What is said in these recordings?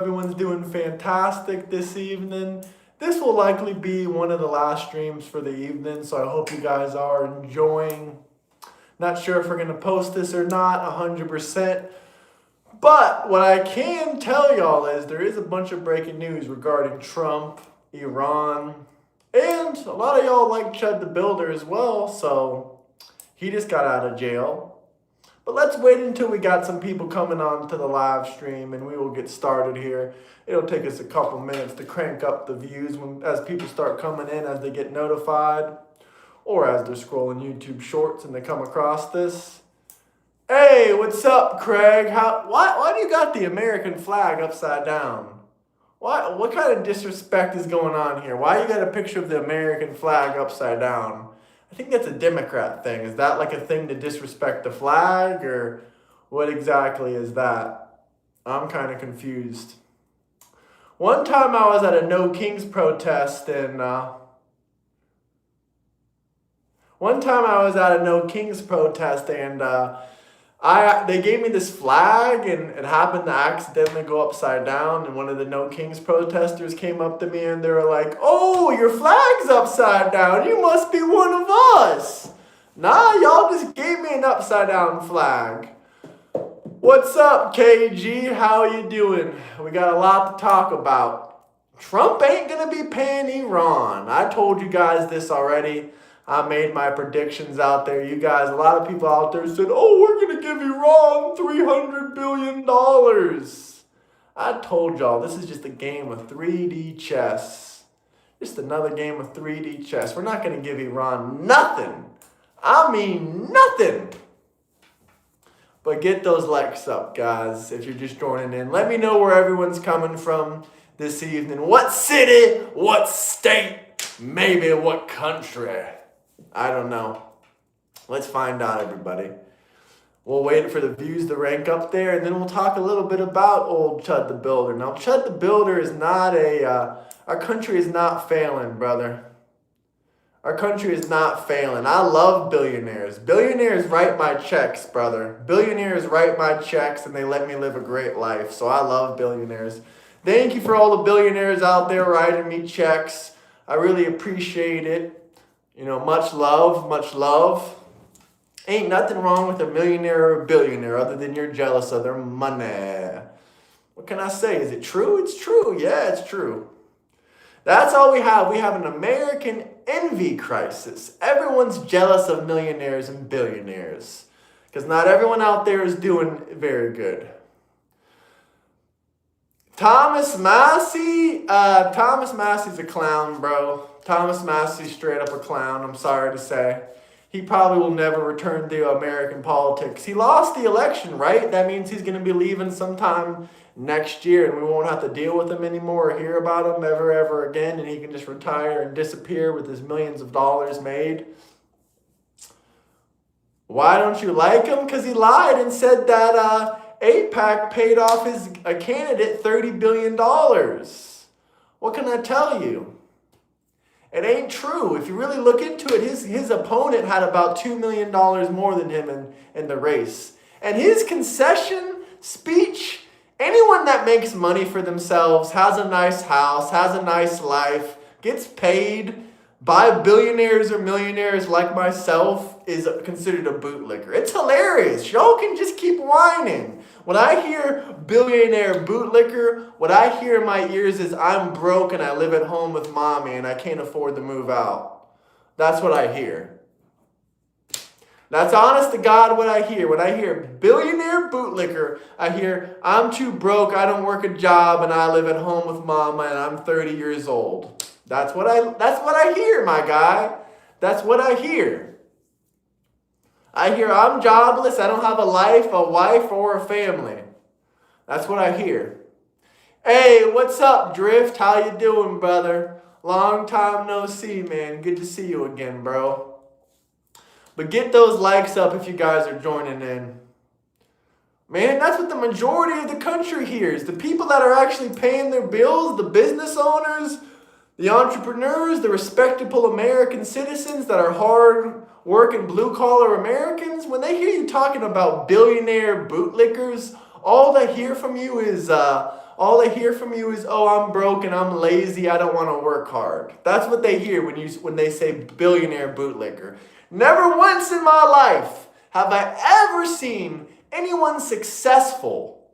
Everyone's doing fantastic this evening. This will likely be one of the last streams for the evening, so I hope you guys are enjoying. Not sure if we're going to post this or not 100%, but what I can tell y'all is there is a bunch of breaking news regarding Trump, Iran, and a lot of y'all like Chud the Builder as well, so he just got out of jail. But let's wait until we got some people coming on to the live stream and we will get started here. It'll take us a couple minutes to crank up the views as people start coming in, as they get notified, or as they're scrolling YouTube shorts and they come across this. Hey, what's up, Craig? Why do you got the American flag upside down? What kind of disrespect is going on here? Why you got a picture of the American flag upside down? I think that's a Democrat thing. Is that like a thing to disrespect the flag, or what exactly is that? I'm kind of confused. One time I was at a No Kings protest and they gave me this flag, and it happened to accidentally go upside down, and one of the No Kings protesters came up to me and they were like, "Oh, your flag's upside down. You must be one of us." Nah, y'all just gave me an upside down flag. What's up, KG? How you doing? We got a lot to talk about. Trump ain't gonna be paying Iran. I told you guys this already. I made my predictions out there. You guys, a lot of people out there said, "Oh, we're going to give Iran $300 billion. I told y'all, this is just a game of 3D chess. Just another game of 3D chess. We're not going to give Iran nothing. I mean nothing. But get those likes up, guys, if you're just joining in. Let me know where everyone's coming from this evening. What city? What state? Maybe what country? I don't know. Let's find out, everybody. We'll wait for the views to rank up there, and then we'll talk a little bit about old Chud the Builder. Now, Chud the Builder is not our country is not failing, brother. Our country is not failing. I love billionaires. Billionaires write my checks, brother. Billionaires write my checks, and they let me live a great life. So I love billionaires. Thank you for all the billionaires out there writing me checks. I really appreciate it. You know, much love, much love. Ain't nothing wrong with a millionaire or a billionaire other than you're jealous of their money. What can I say? Is it true? It's true. Yeah, it's true. That's all we have. We have an American envy crisis. Everyone's jealous of millionaires and billionaires because not everyone out there is doing very good. Thomas Massey's a clown, bro. Thomas Massey's straight up a clown, I'm sorry to say. He probably will never return to American politics. He lost the election, right? That means he's going to be leaving sometime next year, and we won't have to deal with him anymore or hear about him ever again, and he can just retire and disappear with his millions of dollars made. Why don't you like him? Because he lied and said that AIPAC paid off a candidate $30 billion. What can I tell you? It ain't true. If you really look into it, his opponent had about $2 million more than him in the race. And his concession speech, anyone that makes money for themselves, has a nice house, has a nice life, gets paid by billionaires or millionaires like myself, is considered a bootlicker. It's hilarious. Y'all can just keep whining. When I hear billionaire bootlicker, what I hear in my ears is I'm broke and I live at home with mommy and I can't afford to move out. That's what I hear. That's honest to God what I hear. When I hear billionaire bootlicker, I hear I'm too broke, I don't work a job, and I live at home with mama and I'm 30 years old. That's what I hear, my guy. That's what I hear. I hear I'm jobless, I don't have a life, a wife, or a family. That's what I hear. Hey, what's up, Drift? How you doing, brother? Long time no see, man. Good to see you again, bro. But get those likes up if you guys are joining in. Man, that's what the majority of the country hears. The people that are actually paying their bills, the business owners, the entrepreneurs, the respectable American citizens that are hard-working blue-collar Americans, when they hear you talking about billionaire bootlickers, all they hear from you is all they hear from you is, oh, I'm broke and I'm lazy, I don't want to work hard. That's what they hear when they say billionaire bootlicker. Never once in my life have I ever seen anyone successful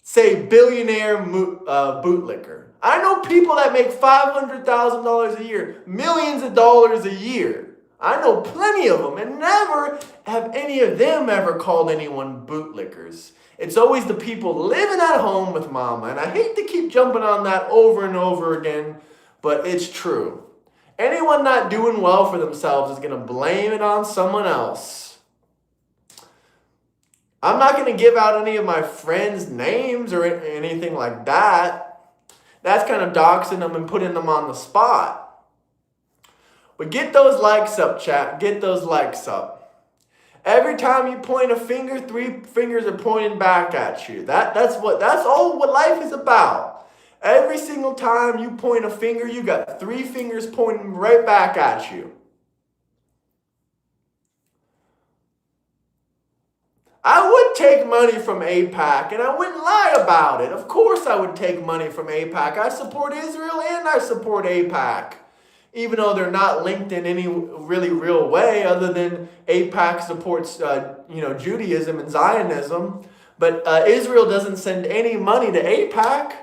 say billionaire bootlicker. I know people that make $500,000 a year, millions of dollars a year. I know plenty of them, and never have any of them ever called anyone bootlickers. It's always the people living at home with mama, and I hate to keep jumping on that over and over again, but it's true. Anyone not doing well for themselves is going to blame it on someone else. I'm not going to give out any of my friends' names or anything like that. That's kind of doxing them and putting them on the spot. But get those likes up, chat. Get those likes up. Every time you point a finger, 3 fingers are pointing back at you. That's all what life is about. Every single time you point a finger, you got 3 fingers pointing right back at you. I would take money from AIPAC, and I wouldn't lie about it. Of course I would take money from AIPAC. I support Israel and I support AIPAC. Even though they're not linked in any really real way other than AIPAC supports Judaism and Zionism. But Israel doesn't send any money to AIPAC.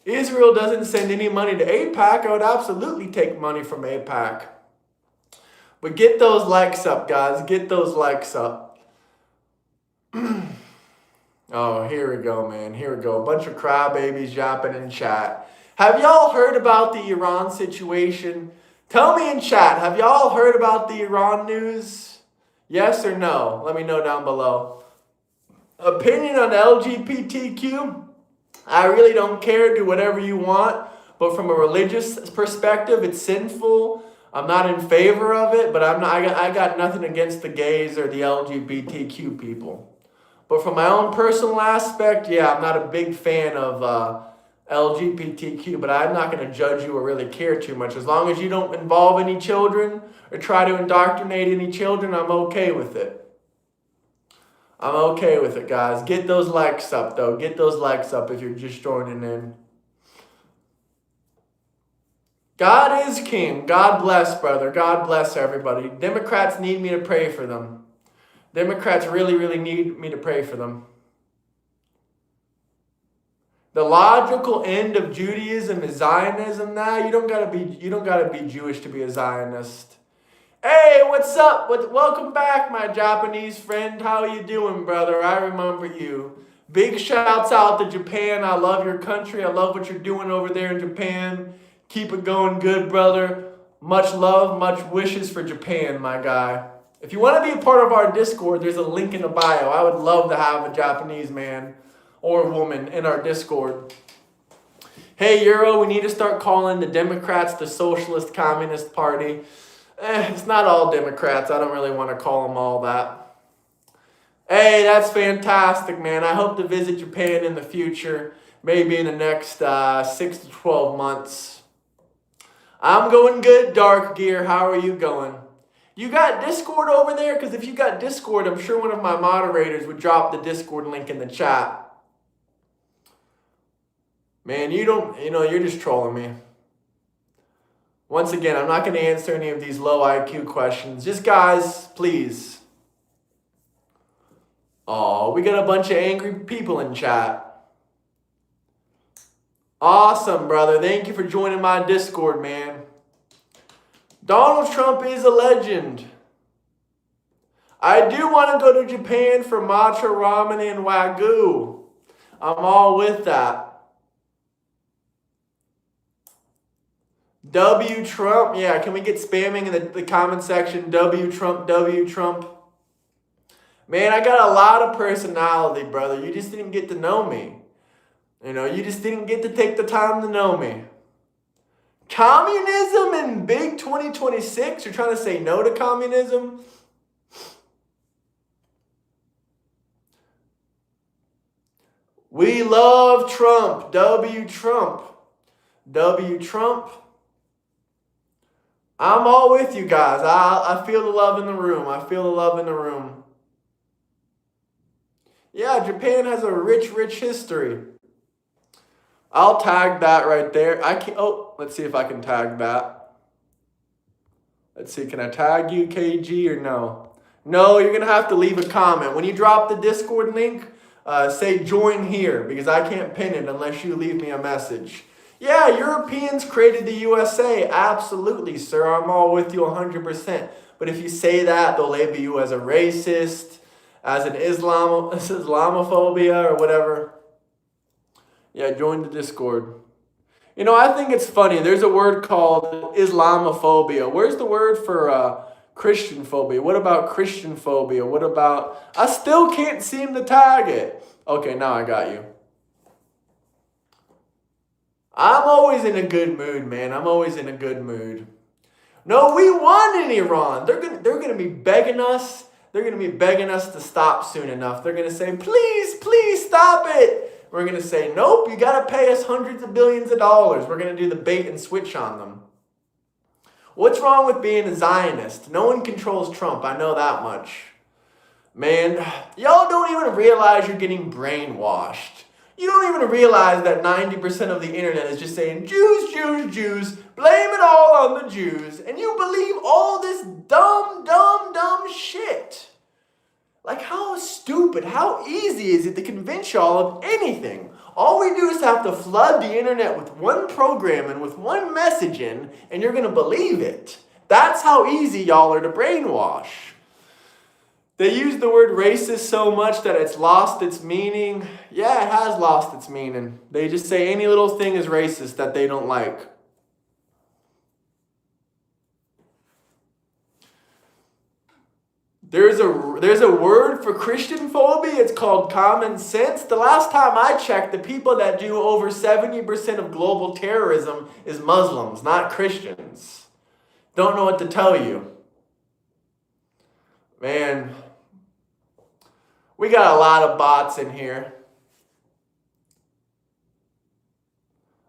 Israel doesn't send any money to AIPAC. I would absolutely take money from AIPAC. But get those likes up, guys. Get those likes up. Oh, here we go, man. Here we go. A bunch of crybabies yapping in chat. Have y'all heard about the Iran situation? Tell me in chat, have y'all heard about the Iran news? Yes or no? Let me know down below. Opinion on LGBTQ? I really don't care. Do whatever you want. But from a religious perspective, it's sinful. I'm not in favor of it, but I got nothing against the gays or the LGBTQ people. But from my own personal aspect, yeah, I'm not a big fan of LGBTQ, but I'm not going to judge you or really care too much. As long as you don't involve any children or try to indoctrinate any children, I'm okay with it. I'm okay with it, guys. Get those likes up, though. Get those likes up if you're just joining in. God is king. God bless, brother. God bless everybody. Democrats need me to pray for them. Democrats really, really need me to pray for them. The logical end of Judaism is Zionism now. You don't gotta be Jewish to be a Zionist. Hey, what's up? Welcome back, my Japanese friend. How you doing, brother? I remember you. Big shouts out to Japan. I love your country. I love what you're doing over there in Japan. Keep it going good, brother. Much love, much wishes for Japan, my guy. If you want to be a part of our Discord, there's a link in the bio. I would love to have a Japanese man or woman in our Discord. Hey, Euro, we need to start calling the Democrats the Socialist Communist Party. It's not all Democrats. I don't really want to call them all that. Hey, that's fantastic, man. I hope to visit Japan in the future, maybe in the next 6 to 12 months. I'm going good, Dark Gear. How are you going? You got Discord over there? Because if you got Discord, I'm sure one of my moderators would drop the Discord link in the chat. Man, you're just trolling me. Once again, I'm not going to answer any of these low IQ questions. Just guys, please. Oh, we got a bunch of angry people in chat. Awesome, brother. Thank you for joining my Discord, man. Donald Trump is a legend. I do want to go to Japan for matcha ramen and wagyu. I'm all with that. W Trump. Yeah, can we get spamming in the comment section? W Trump, W Trump. Man, I got a lot of personality, brother. You just didn't get to know me. You just didn't get to take the time to know me. Communism in big 2026? You're trying to say no to communism? We love Trump. W Trump. W Trump. I'm all with you guys. I feel the love in the room. I feel the love in the room. Yeah, Japan has a rich, rich history. I'll tag that right there. I can. Oh, let's see if I can tag that. Let's see. Can I tag you, KG, or no? No, you're gonna have to leave a comment when you drop the Discord link. Say join here because I can't pin it unless you leave me a message. Yeah, Europeans created the USA. Absolutely, sir. I'm all with you 100%. But if you say that, they'll label you as a racist, as an Islamophobia, or whatever. Yeah, join the Discord. You know, I think it's funny. There's a word called Islamophobia. Where's the word for Christian phobia? What about Christian phobia? What about... I still can't seem to tag it. Okay, now I got you. I'm always in a good mood, man. I'm always in a good mood. No, we won in Iran. They're gonna be begging us. They're gonna be begging us to stop soon enough. They're gonna say, please, please stop it. We're gonna say, nope, you gotta pay us hundreds of billions of dollars. We're gonna do the bait and switch on them. What's wrong with being a Zionist? No one controls Trump. I know that much. Man, y'all don't even realize you're getting brainwashed. You don't even realize that 90% of the internet is just saying, Jews, Jews, Jews, blame it all on the Jews, and you believe all this dumb shit. Like, how stupid, how easy is it to convince y'all of anything? All we do is have to flood the internet with one program and with one message in, and you're going to believe it. That's how easy y'all are to brainwash. They use the word racist so much that it's lost its meaning. Yeah, it has lost its meaning. They just say any little thing is racist that they don't like. There's a word for Christian phobia. It's called common sense. The last time I checked, the people that do over 70% of global terrorism is Muslims, not Christians. Don't know what to tell you. Man, we got a lot of bots in here.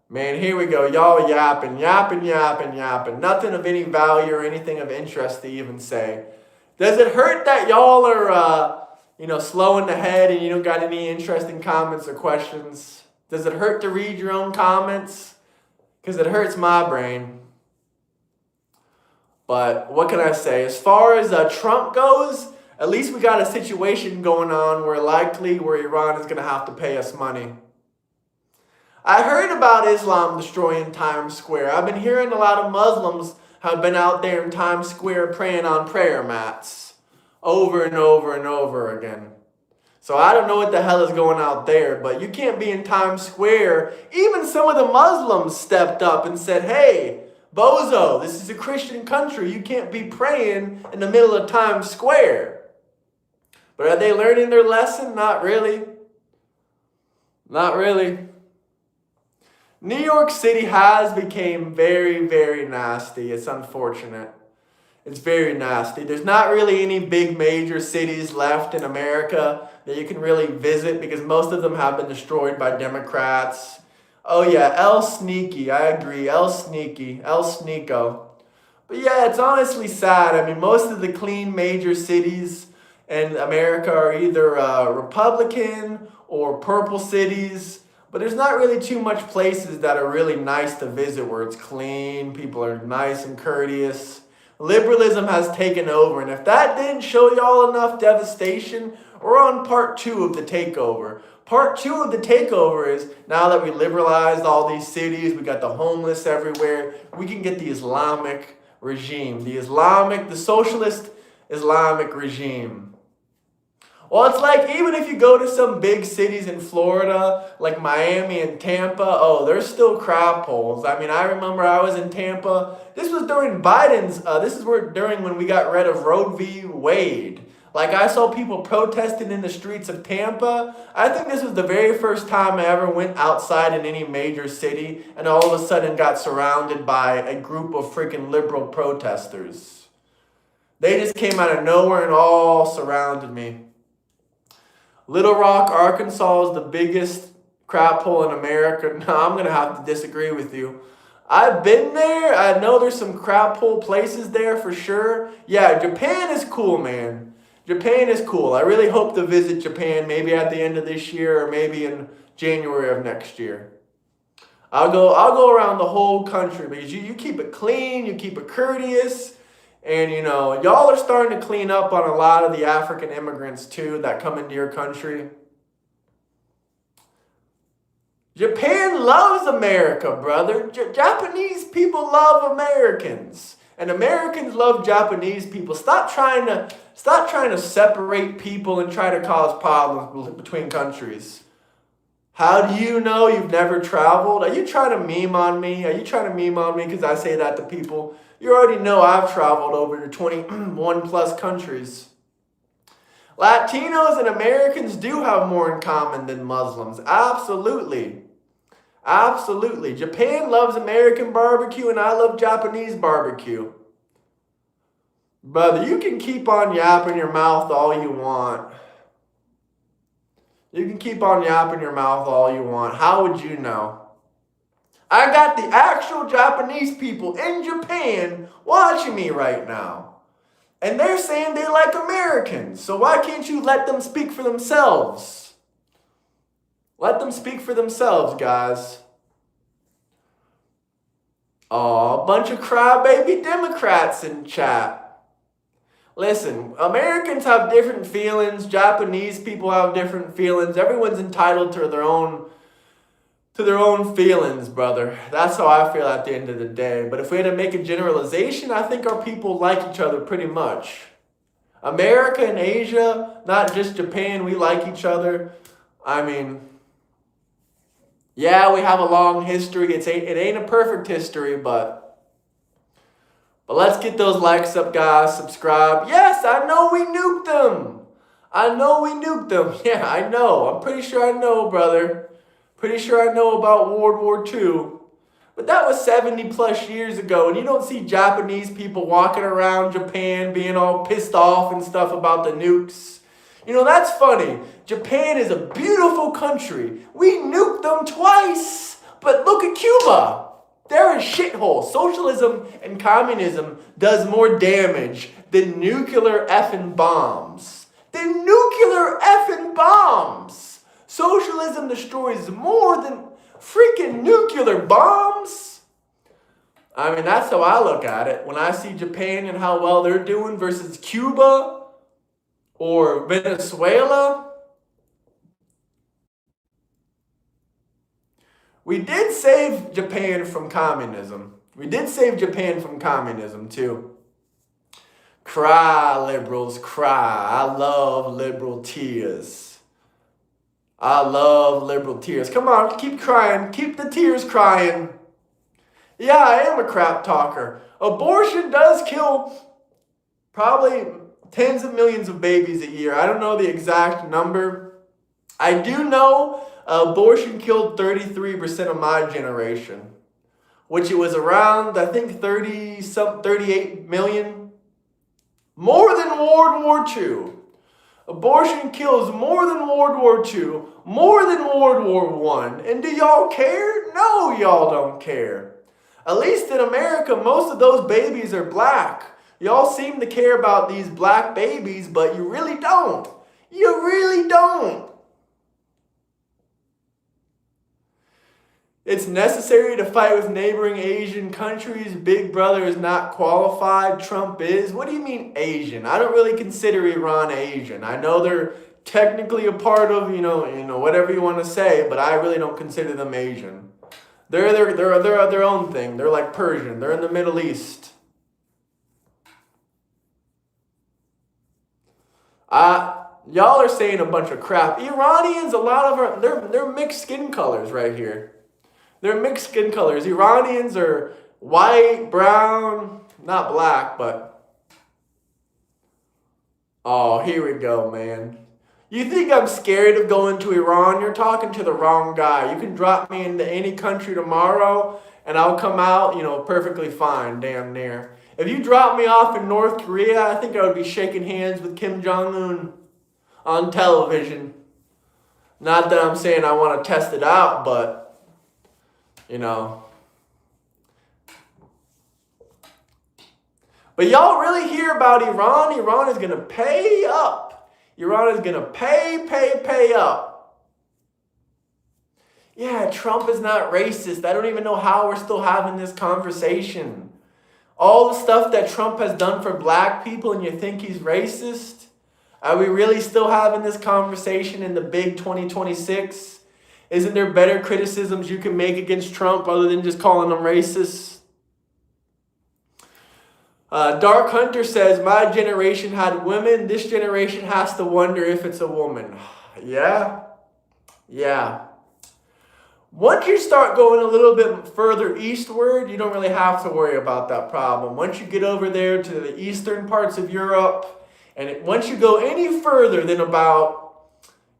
Man, here we go. Y'all yapping. Nothing of any value or anything of interest to even say. Does it hurt that y'all are, slow in the head and you don't got any interesting comments or questions? Does it hurt to read your own comments? Because it hurts my brain. But what can I say? As far as Trump goes, at least we got a situation going on where Iran is going to have to pay us money. I heard about Islam destroying Times Square. I've been hearing a lot of Muslims have been out there in Times Square praying on prayer mats over and over again. So I don't know what the hell is going out there, but you can't be in Times Square. Even some of the Muslims stepped up and said, hey, bozo, this is a Christian country. You can't be praying in the middle of Times Square. But are they learning their lesson? Not really. Not really. New York City has become very, very nasty. It's unfortunate. It's very nasty. There's not really any big major cities left in America that you can really visit because most of them have been destroyed by Democrats. Oh yeah, El Sneaky. I agree. El Sneaky. El Sneeko. But yeah, it's honestly sad. I mean, most of the clean major cities in America are either Republican or purple cities. But there's not really too much places that are really nice to visit where it's clean, people are nice and courteous. Liberalism has taken over, and if that didn't show y'all enough devastation, we're on part 2 of the takeover. Part 2 of the takeover is, now that we liberalized all these cities, we got the homeless everywhere, we can get the Islamic regime, the socialist Islamic regime. Well, it's like even if you go to some big cities in Florida, like Miami and Tampa, there's still crap holes. I mean, I remember I was in Tampa. This was during Biden's, during when we got rid of Roe v. Wade. Like, I saw people protesting in the streets of Tampa. I think this was the very first time I ever went outside in any major city and all of a sudden got surrounded by a group of freaking liberal protesters. They just came out of nowhere and all surrounded me. Little Rock, Arkansas is the biggest crap hole in America. No, I'm going to have to disagree with you. I've been there. I know there's some crap hole places there for sure. Yeah, Japan is cool, man. Japan is cool. I really hope to visit Japan maybe at the end of this year or maybe in January of next year. I'll go around the whole country because you keep it clean, you keep it courteous, and y'all are starting to clean up on a lot of the African immigrants too that come into your country. Japan loves America, brother. Japanese people love Americans. And Americans love Japanese people. Stop trying to separate people and try to cause problems between countries. How do you know you've never traveled? Are you trying to meme on me? Are you trying to meme on me because I say that to people? You already know I've traveled over to 21 plus countries. Latinos and Americans do have more in common than Muslims. Absolutely. Absolutely. Japan loves American barbecue and I love Japanese barbecue. Brother, you can keep on yapping your mouth all you want. You can keep on yapping your mouth all you want. How would you know? I got the actual Japanese people in Japan watching me right now. And they're saying they like Americans. So why can't you let them speak for themselves? Let them speak for themselves, guys. Oh, a bunch of crybaby Democrats in chat. Listen, Americans have different feelings. Japanese people have different feelings. Everyone's entitled to their own feelings, brother. That's how I feel at the end of the day. But if we had to make a generalization, I think our people like each other pretty much. America and Asia, not just Japan, we like each other. I mean, yeah, we have a long history. It ain't a perfect history, but let's get those likes up, guys. Subscribe. Yes, I know we nuked them. I know we nuked them. Yeah, I know. I'm pretty sure I know, brother. Pretty sure I know about World War II. But that was 70 plus years ago, and you don't see Japanese people walking around Japan being all pissed off and stuff about the nukes. That's funny. Japan is a beautiful country. We nuked them twice. But look at Cuba. They're a shithole. Socialism and communism does more damage than nuclear effing bombs. Socialism destroys more than freaking nuclear bombs. I mean, that's how I look at it. When I see Japan and how well they're doing versus Cuba or Venezuela. We did save Japan from communism. Too. Cry, liberals, cry. I love liberal tears. Come on, keep crying. Keep the tears crying. Yeah, I am a crap talker. Abortion does kill probably tens of millions of babies a year. I don't know the exact number. I do know abortion killed 33% of my generation, which it was around, I think, 38 million. More than World War II. Abortion kills more than World War II, more than World War I. And do y'all care? No, y'all don't care. At least in America, most of those babies are black. Y'all seem to care about these black babies, but you really don't. You really don't. It's necessary to fight with neighboring Asian countries. Big Brother is not qualified. Trump is. What do you mean Asian? I don't really consider Iran Asian. I know they're technically a part of, whatever you want to say, but I really don't consider them Asian. They're their own thing. They're like Persian. They're in the Middle East. Y'all are saying a bunch of crap. Iranians, a lot of they're mixed skin colors right here. They're mixed skin colors. Iranians are white, brown, not black, but... Oh, here we go, man. You think I'm scared of going to Iran? You're talking to the wrong guy. You can drop me into any country tomorrow, and I'll come out, perfectly fine, damn near. If you drop me off in North Korea, I think I would be shaking hands with Kim Jong-un on television. Not that I'm saying I want to test it out, but... But y'all really hear about Iran? Iran is going to pay up. Iran is going to pay up. Yeah, Trump is not racist. I don't even know how we're still having this conversation. All the stuff that Trump has done for black people and you think he's racist? Are we really still having this conversation in the big 2026? Isn't there better criticisms you can make against Trump other than just calling him racist? Dark Hunter says, my generation had women. This generation has to wonder if it's a woman. Yeah. Once you start going a little bit further eastward, you don't really have to worry about that problem. Once you get over there to the eastern parts of Europe, and once you go any further than about,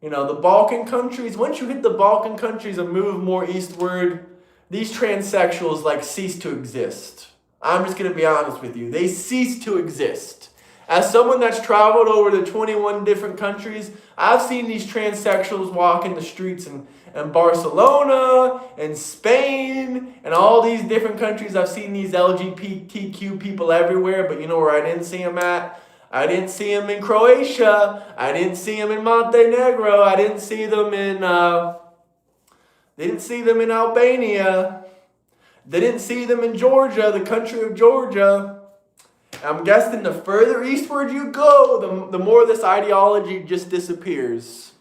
the Balkan countries, once you hit the Balkan countries and move more eastward, these transsexuals cease to exist. I'm just going to be honest with you. They cease to exist. As someone that's traveled over to 21 different countries, I've seen these transsexuals walk in the streets in Barcelona and Spain and all these different countries. I've seen these LGBTQ people everywhere, but you know where I didn't see them at? I didn't see them in Croatia. I didn't see them in Montenegro. I didn't see them in Albania. They didn't see them in Georgia, the country of Georgia. I'm guessing the further eastward you go, the more this ideology just disappears.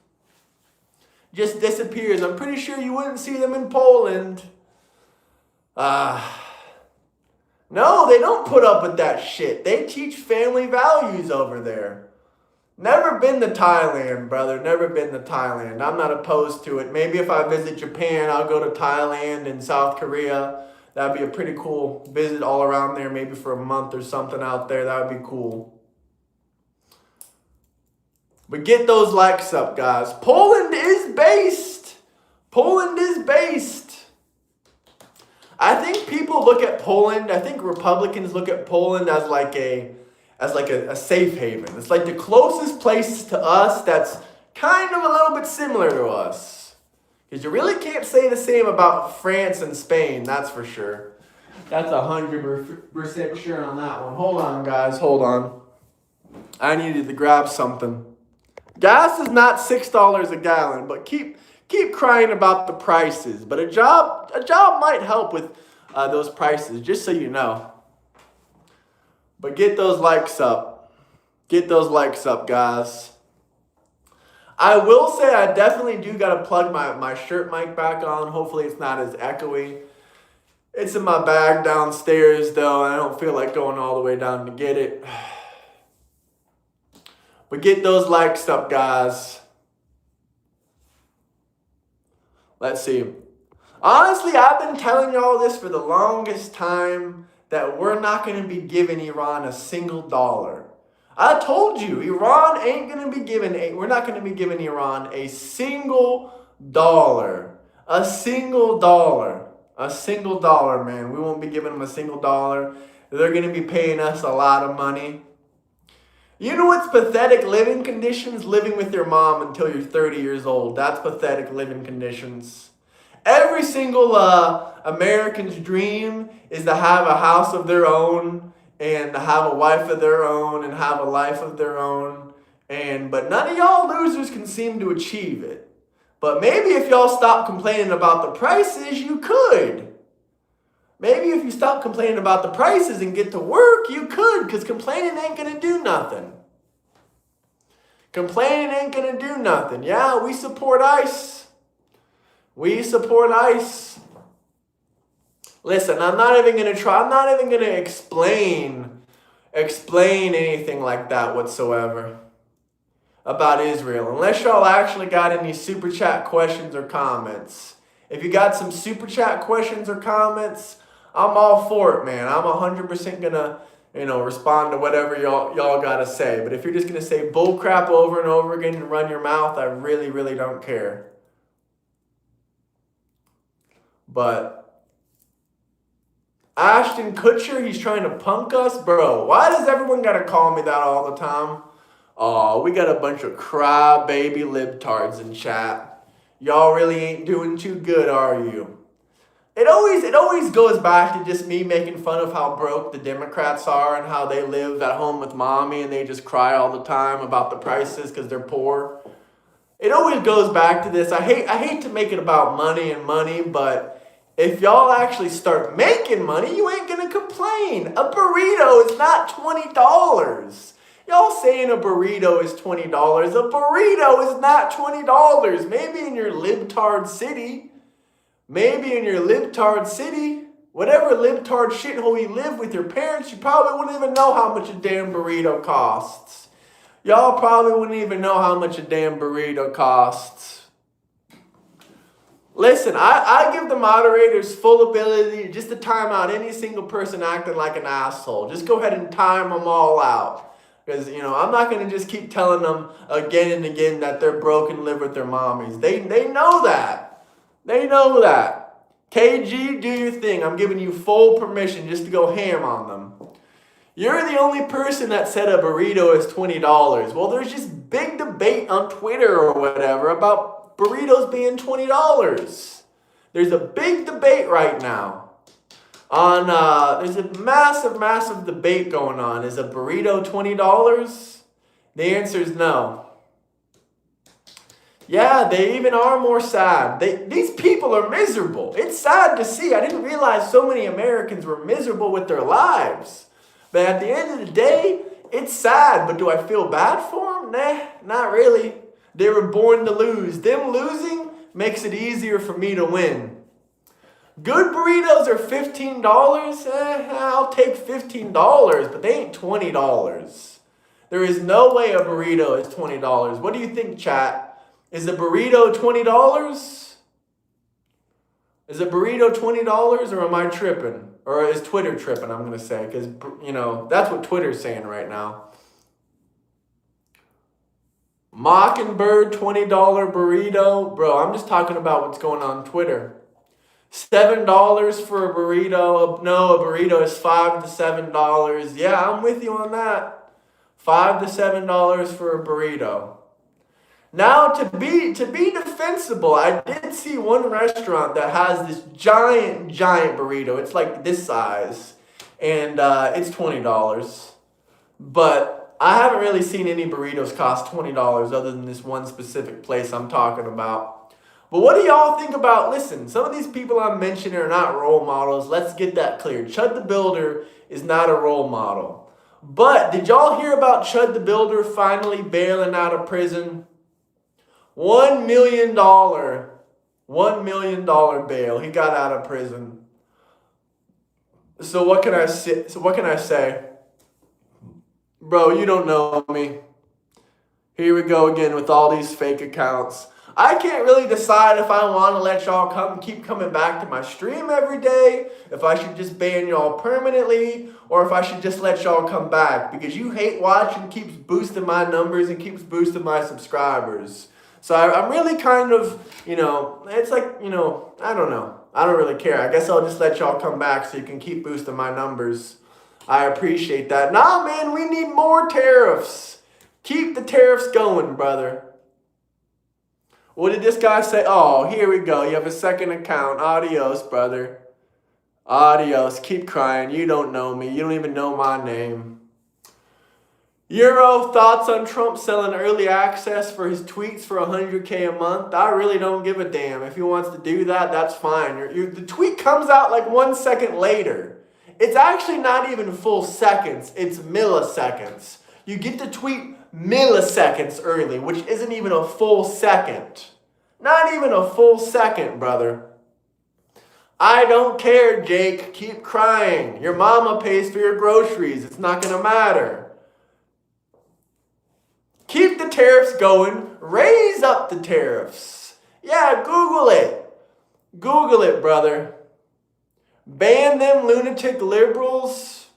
I'm pretty sure you wouldn't see them in Poland. No, they don't put up with that shit. They teach family values over there. Never been to Thailand, brother. Never been to Thailand. I'm not opposed to it. Maybe if I visit Japan, I'll go to Thailand and South Korea. That'd be a pretty cool visit all around there, maybe for a month or something out there. That would be cool. But get those likes up, guys. Poland is based. I think people look at Poland, I think Republicans look at Poland as like a safe haven. It's like the closest place to us that's kind of a little bit similar to us. Because you really can't say the same about France and Spain, that's for sure. That's 100% sure on that one. Hold on, guys, hold on. I needed to grab something. Gas is not $6 a gallon, but keep crying about the prices. But a job might help with those prices, just so you know. But get those likes up. Get those likes up, guys. I will say I definitely do got to plug my shirt mic back on. Hopefully it's not as echoey. It's in my bag downstairs, though, and I don't feel like going all the way down to get it. But get those likes up, guys. Let's see. Honestly, I've been telling y'all this for the longest time, that we're not going to be giving Iran a single dollar. I told you, Iran ain't going to be we're not going to be giving Iran a single dollar. A single dollar. A single dollar, man. We won't be giving them a single dollar. They're going to be paying us a lot of money. You know what's pathetic living conditions? Living with your mom until you're 30 years old. That's pathetic living conditions. Every single American's dream is to have a house of their own and to have a wife of their own and have a life of their own. But none of y'all losers can seem to achieve it. But maybe if y'all stop complaining about the prices, you could. Maybe if you stop complaining about the prices and get to work, you could, because complaining ain't going to do nothing. Complaining ain't going to do nothing. Yeah, we support ICE. We support ICE. Listen, I'm not even going to explain anything like that whatsoever about Israel, unless y'all actually got any super chat questions or comments. If you got some super chat questions or comments, I'm all for it, man. I'm 100% gonna, respond to whatever y'all gotta say. But if you're just gonna say bull crap over and over again and run your mouth, I really, really don't care. But Ashton Kutcher, he's trying to punk us, bro. Why does everyone gotta call me that all the time? Oh, we got a bunch of crybaby libtards in chat. Y'all really ain't doing too good, are you? It always goes back to just me making fun of how broke the Democrats are and how they live at home with mommy and they just cry all the time about the prices because they're poor. it always goes back to this. I hate to make it about money and money, but if y'all actually start making money, you ain't gonna complain. A burrito is not $20. Y'all saying a burrito is $20. A burrito is not $20. Maybe in your libtard city. Maybe in your libtard city. Whatever libtard shithole you live with your parents, you probably wouldn't even know how much a damn burrito costs. Y'all probably wouldn't even know how much a damn burrito costs. Listen, I give the moderators full ability just to time out any single person acting like an asshole. Just go ahead and time them all out. Because, I'm not going to just keep telling them again and again that they're broke and live with their mommies. They know that. They know that. KG, do your thing. I'm giving you full permission just to go ham on them. You're the only person that said a burrito is $20. Well, there's just big debate on Twitter or whatever about burritos being $20. There's a big debate right now. There's a massive debate going on. Is a burrito $20? The answer is no. Yeah, they even are more sad. These people are miserable. It's sad to see. I didn't realize so many Americans were miserable with their lives. But at the end of the day, it's sad. But do I feel bad for them? Nah, not really. They were born to lose. Them losing makes it easier for me to win. Good burritos are $15. I'll take $15, but they ain't $20. There is no way a burrito is $20. What do you think, chat? Is a burrito $20? Is a burrito $20 or am I tripping? Or is Twitter tripping, I'm going to say. Because, that's what Twitter's saying right now. Mockingbird $20 burrito. Bro, I'm just talking about what's going on Twitter. $7 for a burrito. No, a burrito is $5 to $7. Yeah, I'm with you on that. $5 to $7 for a burrito. Now, to be defensible, I did see one restaurant that has this giant burrito. It's like this size, and it's $20. But I haven't really seen any burritos cost $20 other than this one specific place I'm talking about. But what do y'all think about, listen, some of these people I'm mentioning are not role models. Let's get that clear. Chud the Builder is not a role model. But did y'all hear about Chud the Builder finally bailing out of prison? $1 million bail. He got out of prison. So what can I say? Bro, you don't know me. Here we go again with all these fake accounts. I can't really decide if I want to let y'all keep coming back to my stream every day, if I should just ban y'all permanently, or if I should just let y'all come back, because you hate watching keeps boosting my numbers and keeps boosting my subscribers. So I'm really kind of, it's like, I don't know. I don't really care. I guess I'll just let y'all come back so you can keep boosting my numbers. I appreciate that. Nah, man, we need more tariffs. Keep the tariffs going, brother. What did this guy say? Oh, here we go. You have a second account. Adios, brother. Adios. Keep crying. You don't know me. You don't even know my name. Euro, thoughts on Trump selling early access for his tweets for $100K a month? I really don't give a damn. If he wants to do that, that's fine. The tweet comes out like 1 second later. It's actually not even full seconds. It's milliseconds. You get the tweet milliseconds early, which isn't even a full second. Not even a full second, brother. I don't care, Jake. Keep crying. Your mama pays for your groceries. It's not going to matter. Keep the tariffs going. Raise up the tariffs. Yeah, Google it. Google it, brother. Ban them lunatic liberals.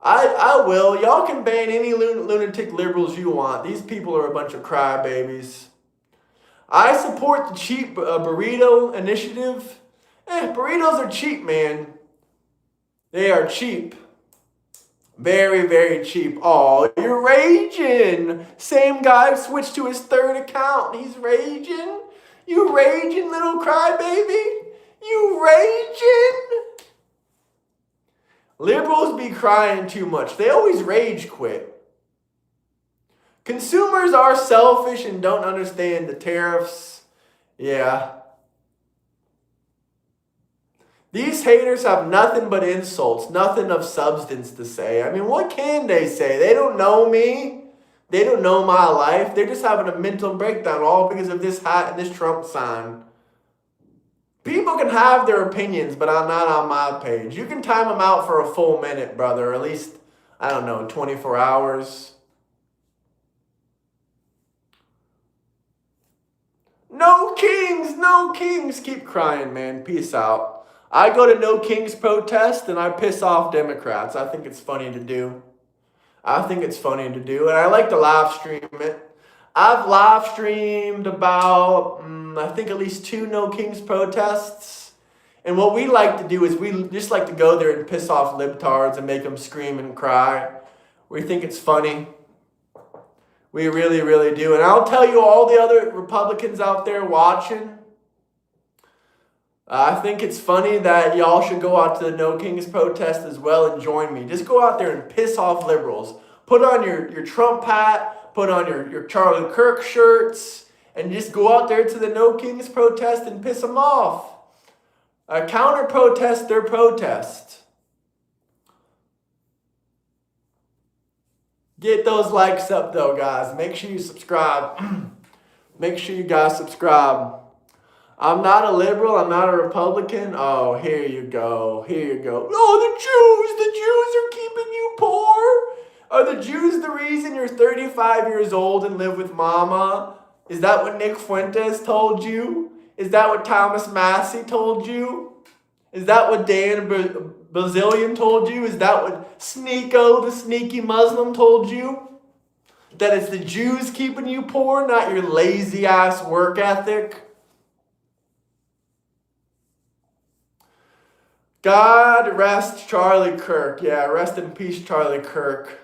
I will. Y'all can ban any lunatic liberals you want. These people are a bunch of crybabies. I support the cheap burrito initiative. Burritos are cheap, man. They are cheap. Very, very cheap. Oh, you're raging. Same guy switched to his third account. He's raging. You raging, little crybaby? You raging? Liberals be crying too much. They always rage quit. Consumers are selfish and don't understand the tariffs. Yeah. These haters have nothing but insults, nothing of substance to say. I mean, what can they say? They don't know me. They don't know my life. They're just having a mental breakdown all because of this hat and this Trump sign. People can have their opinions, but I'm not on my page. You can time them out for a full minute, brother, or at least, I don't know, 24 hours. No kings, no kings. Keep crying, man. Peace out. I go to no kings protest and I piss off Democrats. I think it's funny to do. And I like to live stream it. I've live streamed about, I think at least 2 no kings protests. And what we like to do is we just like to go there and piss off libtards and make them scream and cry. We think it's funny. We really, really do. And I'll tell you, all the other Republicans out there watching, I think it's funny that y'all should go out to the No Kings protest as well and join me. Just go out there and piss off liberals. Put on your Trump hat, put on your Charlie Kirk shirts, and just go out there to the No Kings protest and piss them off. Counter-protest their protest. Get those likes up though, guys. Make sure you subscribe. Make sure you guys subscribe. I'm not a liberal. I'm not a Republican. Oh, here you go. Oh, the Jews are keeping you poor. Are the Jews the reason you're 35 years old and live with mama? Is that what Nick Fuentes told you? Is that what Thomas Massey told you? Is that what Dan Bazillion told you? Is that what Sneeko, the sneaky Muslim, told you? That it's the Jews keeping you poor, not your lazy ass work ethic? God rest Charlie Kirk. Yeah, rest in peace, Charlie Kirk.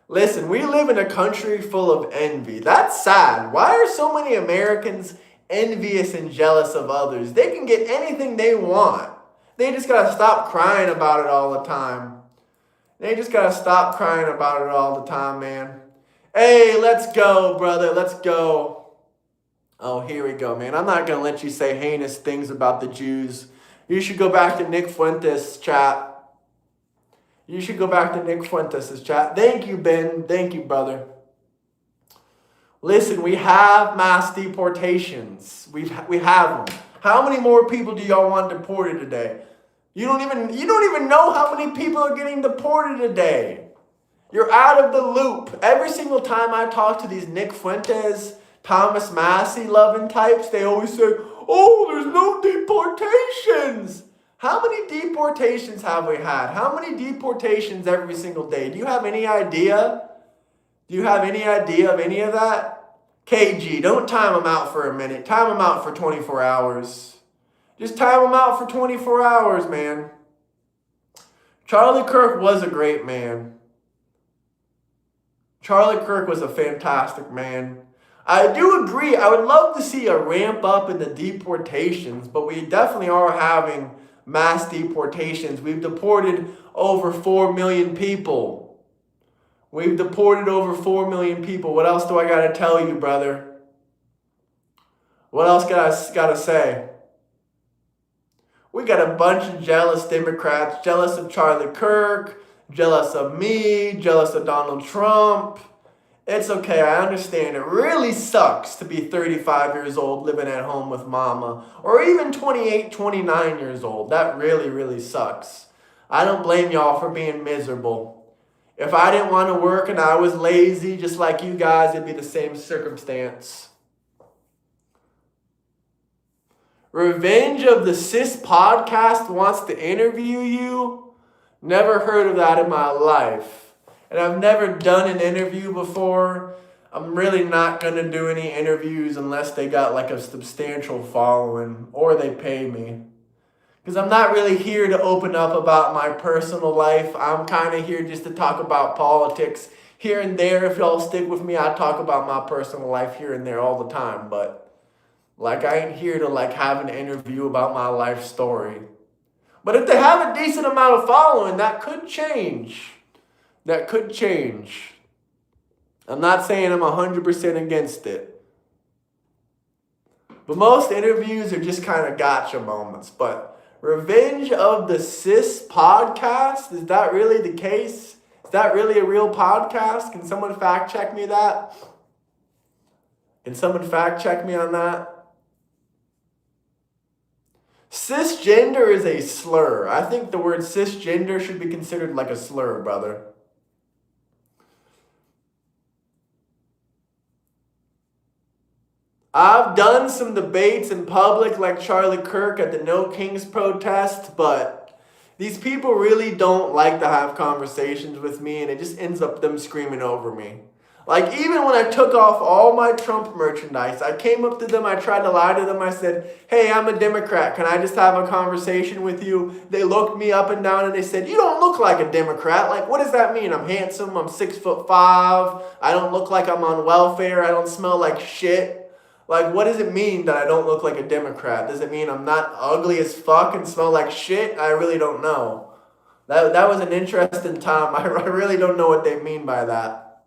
Listen, we live in a country full of envy. That's sad. Why are so many Americans envious and jealous of others? They can get anything they want. They just gotta stop crying about it all the time. Man. Hey, let's go, brother. Let's go. Oh, here we go, man. I'm not going to let you say heinous things about the Jews. You should go back to Nick Fuentes' chat. Thank you, Ben. Thank you, brother. Listen, we have mass deportations. We have them. How many more people do y'all want deported today? You don't even know how many people are getting deported today. You're out of the loop. Every single time I talk to these Nick Fuentes, Thomas Massey loving types, they always say, oh, there's no deportations. How many deportations have we had? How many deportations every single day? Do you have any idea? Do you have any idea of any of that? KG, don't time them out for a minute. Time them out for 24 hours. Just time them out for 24 hours, man. Charlie Kirk was a great man. Charlie Kirk was a fantastic man. I do agree. I would love to see a ramp up in the deportations, but we definitely are having mass deportations. We've deported over 4 million people. What else do I got to tell you, brother? What else got to say? We got a bunch of jealous Democrats, jealous of Charlie Kirk, jealous of me, jealous of Donald Trump. It's okay, I understand. It really sucks to be 35 years old living at home with mama, or even 28, 29 years old. That really, really sucks. I don't blame y'all for being miserable. If I didn't want to work and I was lazy, just like you guys, it'd be the same circumstance. Revenge of the Cis podcast wants to interview you? Never heard of that in my life. And I've never done an interview before. I'm really not going to do any interviews unless they got like a substantial following or they pay me. Because I'm not really here to open up about my personal life. I'm kind of here just to talk about politics here and there. If y'all stick with me, I talk about my personal life here and there all the time. But like I ain't here to like have an interview about my life story. But if they have a decent amount of following, that could change. I'm not saying I'm 100% against it. But most interviews are just kind of gotcha moments. But Revenge of the Cis podcast, is that really the case? Is that really a real podcast? Can someone fact check me that? Can someone fact check me on that? Cisgender is a slur. I think the word cisgender should be considered like a slur, brother. I've done some debates in public like Charlie Kirk at the No Kings protest, but these people really don't like to have conversations with me, and it just ends up them screaming over me. Like, even when I took off all my Trump merchandise, I came up to them, I tried to lie to them, I said, hey, I'm a Democrat, can I just have a conversation with you? They looked me up and down and they said, you don't look like a Democrat. Like, what does that mean? I'm handsome, I'm 6'5", I don't look like I'm on welfare, I don't smell like shit. Like, what does it mean that I don't look like a Democrat? Does it mean I'm not ugly as fuck and smell like shit? I really don't know. That was an interesting time. I really don't know what they mean by that.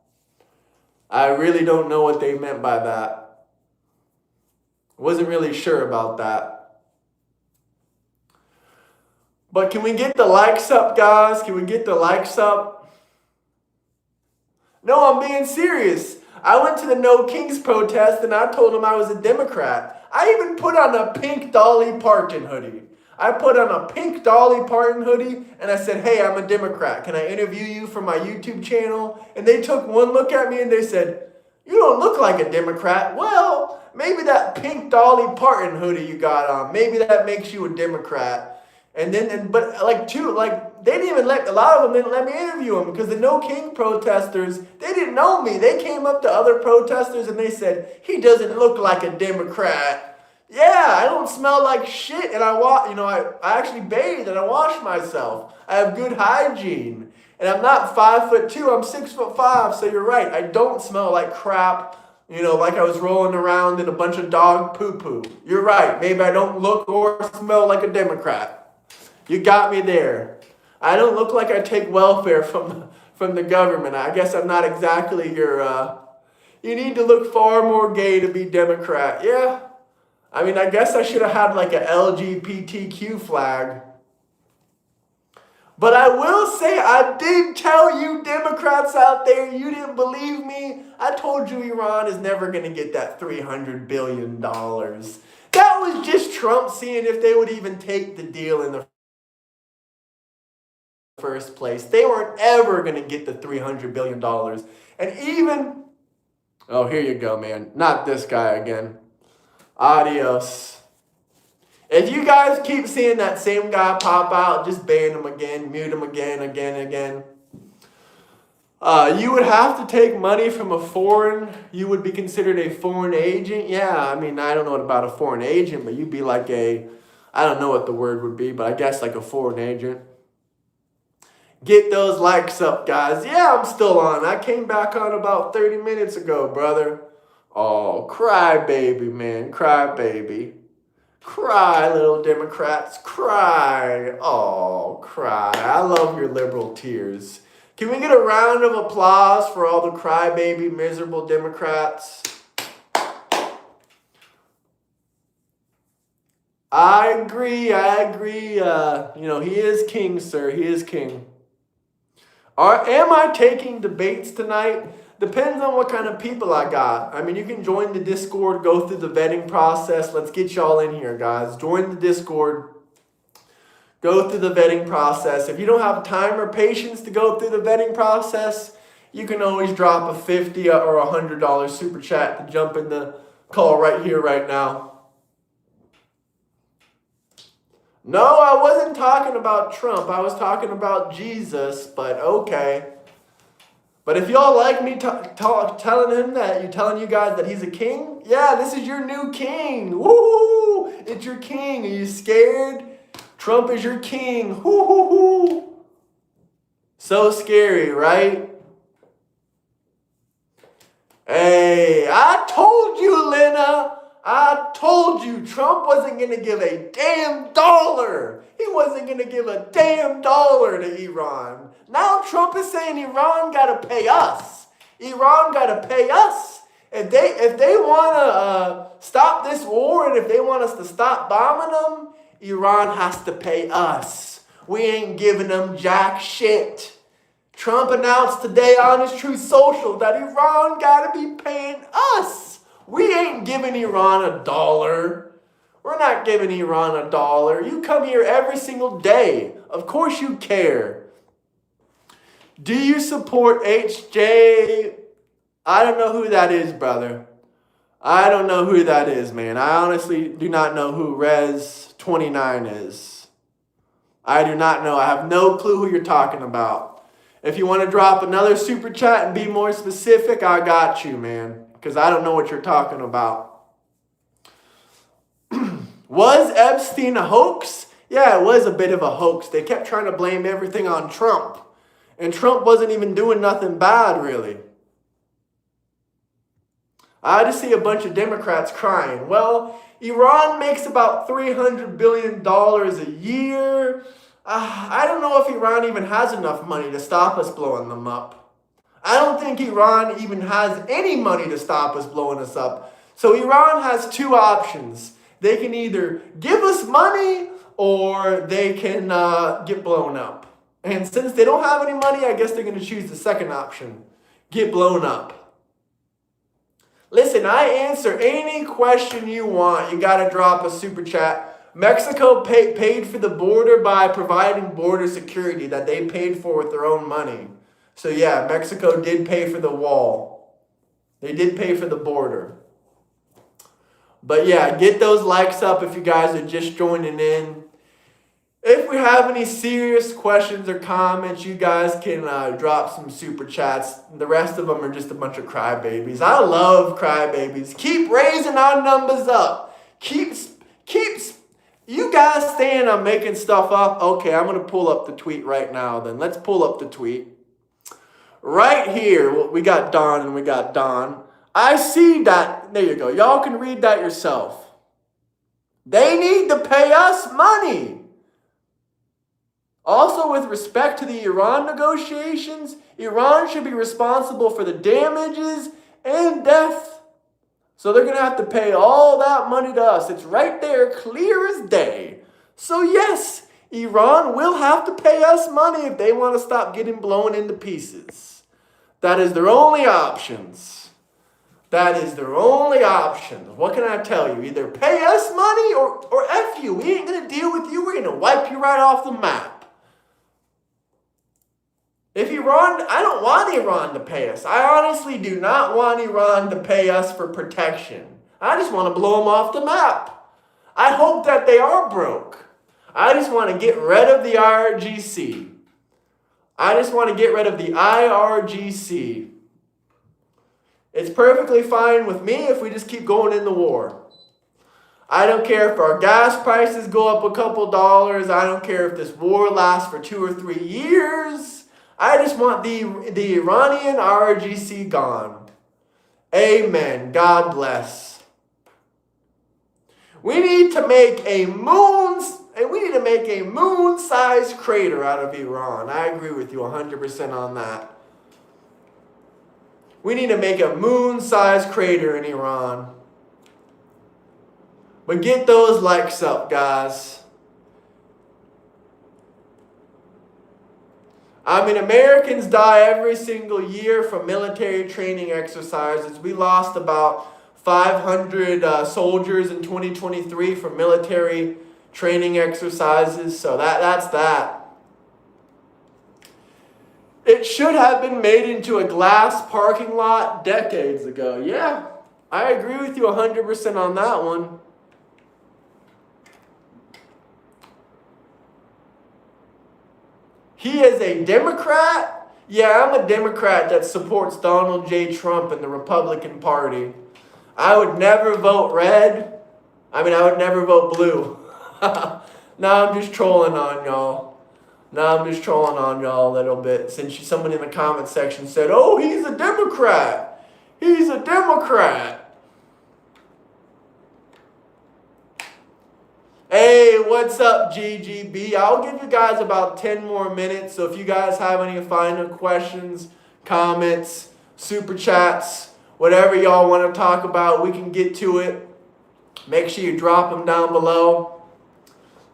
I really don't know what they meant by that. Wasn't really sure about that. But can we get the likes up, guys? Can we get the likes up? No, I'm being serious. I went to the No Kings protest and I told them I was a Democrat. I even put on a pink Dolly Parton hoodie. I put on a pink Dolly Parton hoodie and I said, hey, I'm a Democrat. Can I interview you for my YouTube channel? And they took one look at me and they said, you don't look like a Democrat. Well, maybe that pink Dolly Parton hoodie you got on, maybe that makes you a Democrat. But they didn't even a lot of them didn't let me interview them because the No King protesters, they didn't know me. They came up to other protesters and they said, he doesn't look like a Democrat. Yeah, I don't smell like shit, and I actually bathe and I wash myself. I have good hygiene, and I'm not 5'2", I'm 6'5", so you're right. I don't smell like crap, like I was rolling around in a bunch of dog poo-poo. You're right, maybe I don't look or smell like a Democrat. You got me there. I don't look like I take welfare from the government. I guess I'm not exactly your, you need to look far more gay to be Democrat. Yeah. I mean, I guess I should have had like a LGBTQ flag. But I will say, I did tell you Democrats out there, you didn't believe me. I told you Iran is never going to get that $300 billion. That was just Trump seeing if they would even take the deal in the first place. They weren't ever going to get the $300 billion. And even, oh, here you go, man. Not this guy again. Adios. If you guys keep seeing that same guy pop out, just ban him again, mute him again. You would have to take money from you would be considered a foreign agent. Yeah, I mean, I don't know about a foreign agent, but you'd be like I don't know what the word would be, but I guess like a foreign agent. Get those likes up, guys. Yeah, I'm still on. I came back on about 30 minutes ago, brother. Oh, cry baby, man. Cry baby. Cry, little Democrats. Cry. Oh, cry. I love your liberal tears. Can we get a round of applause for all the crybaby, miserable Democrats? I agree. He is king, sir. He is king. Am I taking debates tonight? Depends on what kind of people I got. I mean, you can join the Discord, go through the vetting process. Let's get y'all in here, guys. Join the Discord. Go through the vetting process. If you don't have time or patience to go through the vetting process, you can always drop a $50 or $100 super chat to jump in the call right here, right now. No, I wasn't talking about Trump. I was talking about Jesus, but okay. But if y'all like me telling him that, telling you guys that he's a king, yeah, this is your new king. Woo! It's your king. Are you scared? Trump is your king. Woo! So scary, right? Hey, I told you, Lena. I told you Trump wasn't going to give a damn dollar. He wasn't going to give a damn dollar to Iran. Now Trump is saying Iran got to pay us. Iran got to pay us. If they want to stop this war and if they want us to stop bombing them, Iran has to pay us. We ain't giving them jack shit. Trump announced today on his Truth Social that Iran got to be paying us. We ain't giving Iran $1. We're not giving Iran $1. You come here every single day. Of course you care. Do you support HJ? I don't know who that is, brother. I don't know who that is, man. I honestly do not know who Rez29 is. I do not know. I have no clue who you're talking about. If you want to drop another super chat and be more specific, I got you, man. Because I don't know what you're talking about. Was Epstein a hoax? Yeah, it was a bit of a hoax. They kept trying to blame everything on Trump. And Trump wasn't even doing nothing bad, really. I just see a bunch of Democrats crying. Well, Iran makes about $300 billion a year. I don't know if Iran even has enough money to stop us blowing them up. I don't think Iran even has any money to stop us blowing us up. So Iran has two options. They can either give us money or they can get blown up. And since they don't have any money, I guess they're going to choose the second option. Get blown up. Listen, I answer any question you want. You got to drop a super chat. Mexico paid for the border by providing border security that they paid for with their own money. So yeah, Mexico did pay for the wall. They did pay for the border. But yeah, get those likes up if you guys are just joining in. If we have any serious questions or comments, you guys can drop some super chats. The rest of them are just a bunch of crybabies. I love crybabies. Keep raising our numbers up. Keep. You guys saying I'm making stuff up? Okay, I'm going to pull up the tweet right now then. Let's pull up the tweet. Right here, we got Don and we got Don. I see that. There you go. Y'all can read that yourself. They need to pay us money. Also, with respect to the Iran negotiations, Iran should be responsible for the damages and death. So they're going to have to pay all that money to us. It's right there, clear as day. So yes, Iran will have to pay us money if they want to stop getting blown into pieces. That is their only options. That is their only option. What can I tell you? Either pay us money or F you. We ain't going to deal with you. We're going to wipe you right off the map. If Iran, I don't want Iran to pay us. I honestly do not want Iran to pay us for protection. I just want to blow them off the map. I hope that they are broke. I just want to get rid of the IRGC. I just want to get rid of the IRGC. It's perfectly fine with me if we just keep going in the war. I don't care if our gas prices go up a couple dollars. I don't care if this war lasts for 2 or 3 years. I just want the Iranian IRGC gone. Amen. God bless. We need to make a moon-sized crater out of Iran. I agree with you 100% on that. We need to make a moon-sized crater in Iran. But get those likes up, guys. I mean, Americans die every single year from military training exercises. We lost about 500 soldiers in 2023 from military training exercises. So that's that. It should have been made into a glass parking lot decades ago. Yeah, I agree with you 100% on that one. He is a Democrat? Yeah, I'm a Democrat that supports Donald J. Trump and the Republican Party. I would never vote red. I would never vote blue. No, I'm just trolling on y'all. A little bit. Since someone in the comment section said, oh, he's a Democrat. He's a Democrat. Hey, what's up, GGB? I'll give you guys about 10 more minutes. So if you guys have any final questions, comments, super chats, whatever y'all want to talk about, we can get to it. Make sure you drop them down below.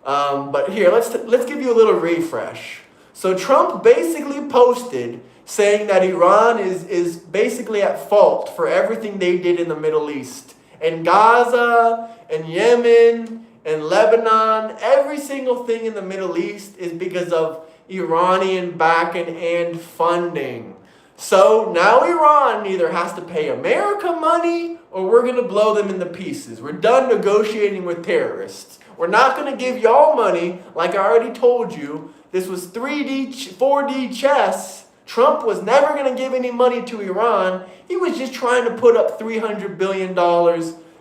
But here, let's give you a little refresh. So Trump basically posted saying that Iran is basically at fault for everything they did in the Middle East. In Gaza, and Yemen, and Lebanon, every single thing in the Middle East is because of Iranian backing and funding. So now Iran either has to pay America money or we're going to blow them into pieces. We're done negotiating with terrorists. We're not going to give y'all money, like I already told you. This was 3D, 4D chess. Trump was never going to give any money to Iran. He was just trying to put up $300 billion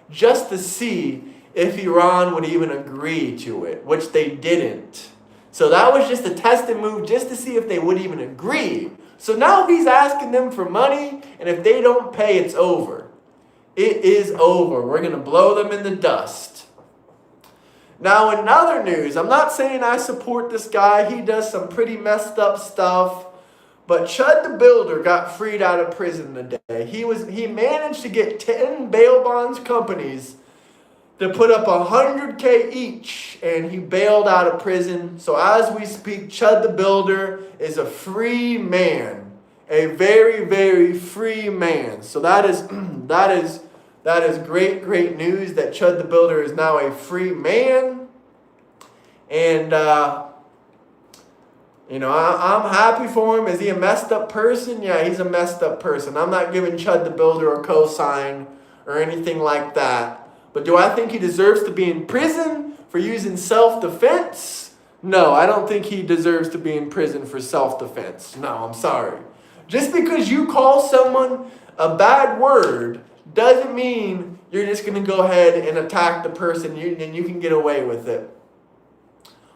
just to see if Iran would even agree to it, which they didn't. So that was just a testing move just to see if they would even agree. So now he's asking them for money, and if they don't pay, it's over. It is over. We're going to blow them in the dust. Now, in other news, I'm not saying I support this guy. He does some pretty messed up stuff. But Chud the Builder got freed out of prison today. He managed to get 10 bail bonds companies to put up $100K each, and he bailed out of prison. So as we speak, Chud the Builder is a free man, a very, very free man. So that is great news that Chud the Builder is now a free man, and I'm happy for him. Is he a messed up person? Yeah, he's a messed up person. I'm not giving Chud the Builder a cosign or anything like that. But do I think he deserves to be in prison for using self-defense? No, I don't think he deserves to be in prison for self-defense. No, I'm sorry. Just because you call someone a bad word doesn't mean you're just going to go ahead and attack the person and you can get away with it.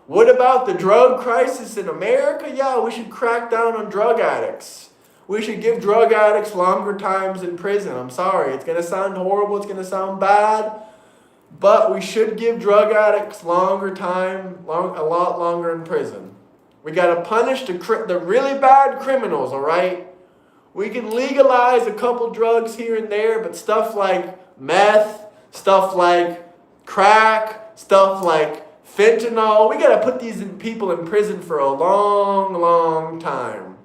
What about the drug crisis in America? Yeah, we should crack down on drug addicts. We should give drug addicts longer times in prison. I'm sorry, it's going to sound horrible, it's going to sound bad. But we should give drug addicts longer time, a lot longer in prison. We got to punish the really bad criminals, all right? We can legalize a couple drugs here and there, but stuff like meth, stuff like crack, stuff like fentanyl, we got to put these people in prison for a long, long time.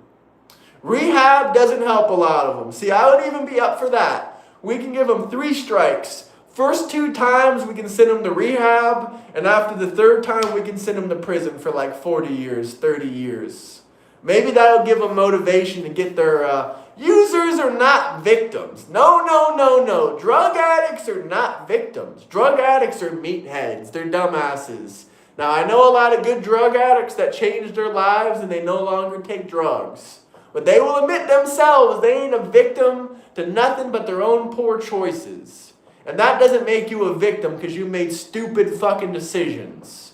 Rehab doesn't help a lot of them. See, I would even be up for that. We can give them 3 strikes. First 2 times, we can send them to rehab, and after the 3rd time, we can send them to prison for like 40 years, 30 years. Maybe that'll give them motivation to get their... users are not victims. No. Drug addicts are not victims. Drug addicts are meatheads. They're dumbasses. Now, I know a lot of good drug addicts that changed their lives and they no longer take drugs. But they will admit themselves they ain't a victim to nothing but their own poor choices. And that doesn't make you a victim because you made stupid fucking decisions.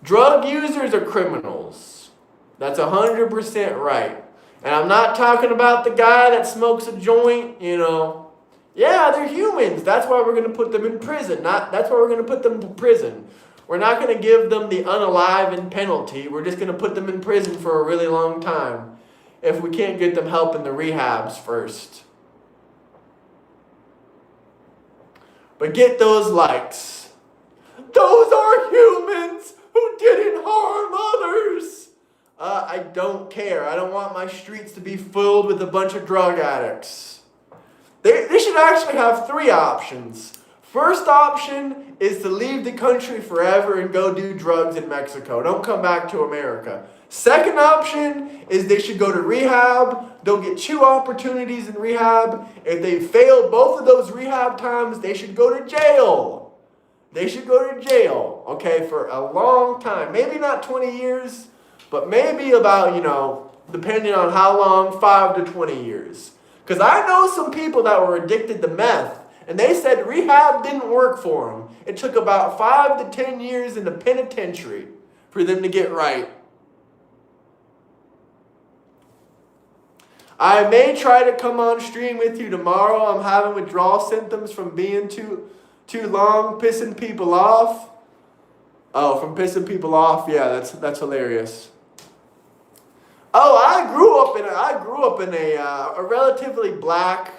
Drug users are criminals. That's 100% right. And I'm not talking about the guy that smokes a joint, Yeah, they're humans. That's why we're going to put them in prison. That's why we're going to put them to prison. We're not going to give them the unalivened penalty. We're just going to put them in prison for a really long time if we can't get them help in the rehabs first. But get those likes. Those are humans who didn't harm others. I don't care. I don't want my streets to be filled with a bunch of drug addicts. They should actually have 3 options. First option is to leave the country forever and go do drugs in Mexico. Don't come back to America. Second option is they should go to rehab. They'll get 2 opportunities in rehab. If they fail both of those rehab times, they should go to jail. They should go to jail, okay, for a long time. Maybe not 20 years, but maybe about, depending on how long, 5 to 20 years. Because I know some people that were addicted to meth, and they said rehab didn't work for them. It took about 5 to 10 years in the penitentiary for them to get right. I may try to come on stream with you tomorrow. I'm having withdrawal symptoms from being too long, pissing people off. Oh, from pissing people off? Yeah, that's hilarious. Oh, I grew up I grew up in a relatively black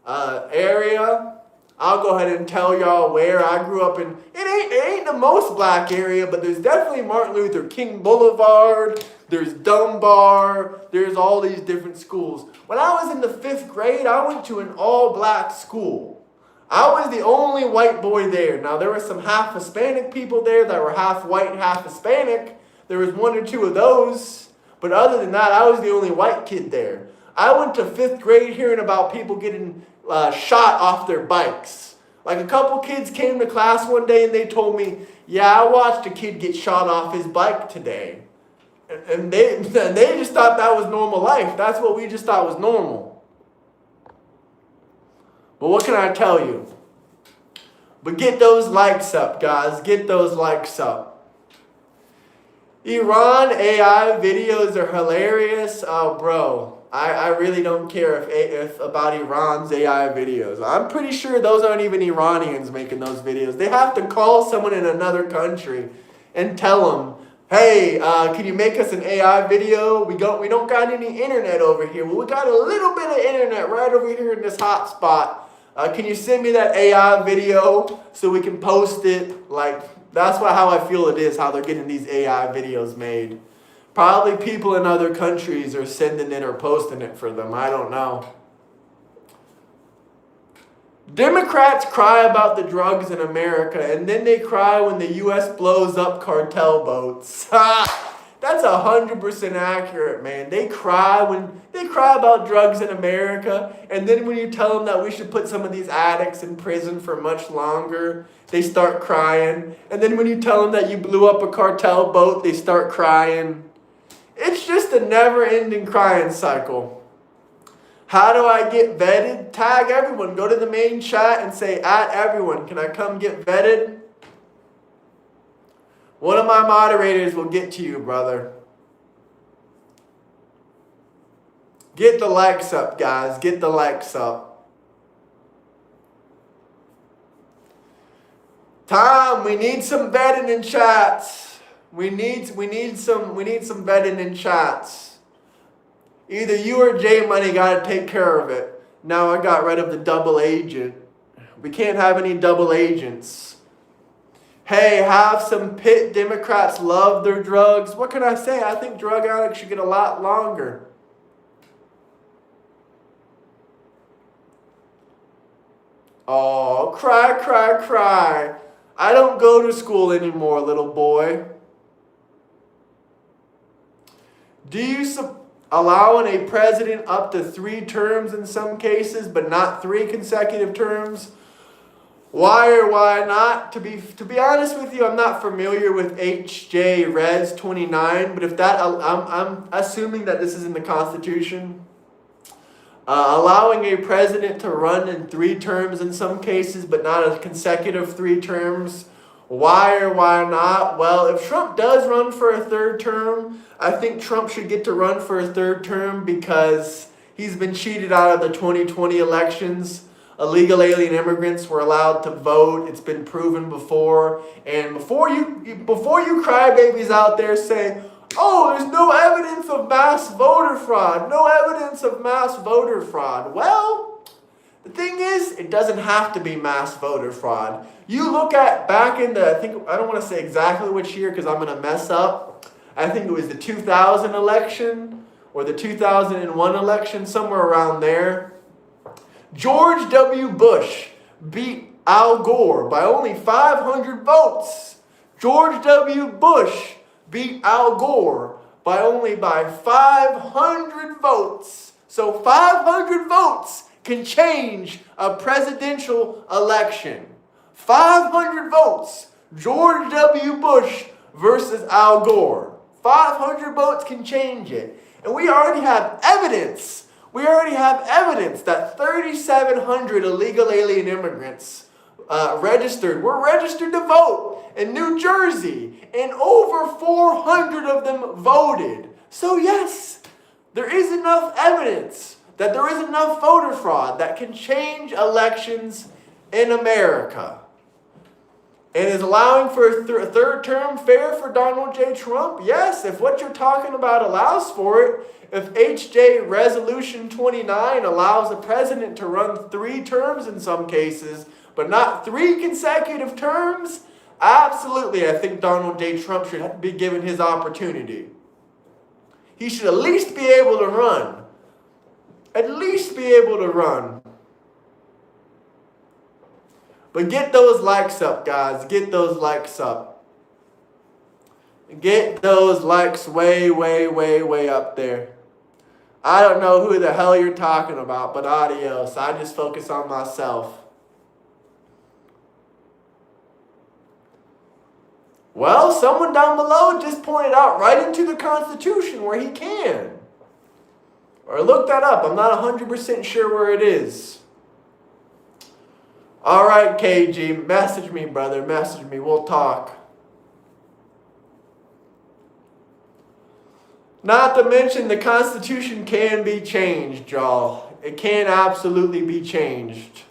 area. I'll go ahead and tell y'all where I grew up in. It ain't the most black area, but there's definitely Martin Luther King Boulevard. There's Dunbar. There's all these different schools. When I was in the 5th grade, I went to an all-black school. I was the only white boy there. Now, there were some half Hispanic people there that were half white, half Hispanic. There was 1 or 2 of those. But other than that, I was the only white kid there. I went to 5th grade hearing about people getting shot off their bikes. Like a couple kids came to class one day and they told me, yeah, I watched a kid get shot off his bike today. And they just thought that was normal life. That's what we just thought was normal. But what can I tell you? But get those likes up, guys. Get those likes up. Iran AI videos are hilarious. Oh, bro. I really don't care if about Iran's AI videos. I'm pretty sure those aren't even Iranians making those videos. They have to call someone in another country and tell them, hey, can you make us an AI video? We don't got any internet over here. Well, we got a little bit of internet right over here in this hot spot. Can you send me that AI video so we can post it? Like, that's how I feel it is, how they're getting these AI videos made. Probably people in other countries are sending it or posting it for them. I don't know. Democrats cry about the drugs in America, and then they cry when the U.S. blows up cartel boats. That's 100% accurate, man. They cry about drugs in America, and then when you tell them that we should put some of these addicts in prison for much longer, they start crying. And then when you tell them that you blew up a cartel boat, they start crying. It's just a never-ending crying cycle. How do I get vetted? Tag everyone. Go to the main chat and say, @everyone, can I come get vetted? One of my moderators will get to you, brother. Get the likes up, guys. Get the likes up. Tom, we need some vetting in chats. We need some vetting in chats. Either you or J Money got to take care of it. Now I got rid of the double agent. We can't have any double agents. Hey, have some pit Democrats love their drugs. What can I say? I think drug addicts should get a lot longer. Oh, cry, cry, cry. I don't go to school anymore, little boy. Do you allowing a president up to 3 terms in some cases, but not 3 consecutive terms? Why or why not? To be honest with you, I'm not familiar with H.J. Res 29, but if that, I'm assuming that this is in the Constitution. Allowing a president to run in 3 terms in some cases, but not a consecutive 3 terms. Why or why not? Well, if Trump does run for a 3rd term, I think Trump should get to run for a 3rd term because he's been cheated out of the 2020 elections. Illegal alien immigrants were allowed to vote. It's been proven before. And before you crybabies out there say, oh, there's no evidence of mass voter fraud. No evidence of mass voter fraud. Well, the thing is, it doesn't have to be mass voter fraud. You look at back in the, I don't want to say exactly which year because I'm going to mess up. I think it was the 2000 election or the 2001 election, somewhere around there. George W. Bush beat Al Gore by only 500 votes. George W. Bush beat Al Gore by 500 votes. So 500 votes can change a presidential election. 500 votes. George W. Bush versus Al Gore. 500 votes can change it. And we already have evidence. We already have evidence that 3,700 illegal alien immigrants were registered to vote in New Jersey, and over 400 of them voted. So yes, there is enough evidence that there is enough voter fraud that can change elections in America. And is allowing for a third term fair for Donald J. Trump? Yes, if what you're talking about allows for it. If HJ Resolution 29 allows the president to run 3 terms in some cases, but not 3 consecutive terms, absolutely, I think Donald J. Trump should be given his opportunity. He should at least be able to run. At least be able to run. But get those likes up, guys. Get those likes up. Get those likes way, way, way, way up there. I don't know who the hell you're talking about, but adios. I just focus on myself. Well, someone down below just pointed out right into the Constitution where he can. Or look that up. I'm not 100% sure where it is. All right, KG, message me, brother. Message me. We'll talk. Not to mention the Constitution can be changed, y'all. It can absolutely be changed.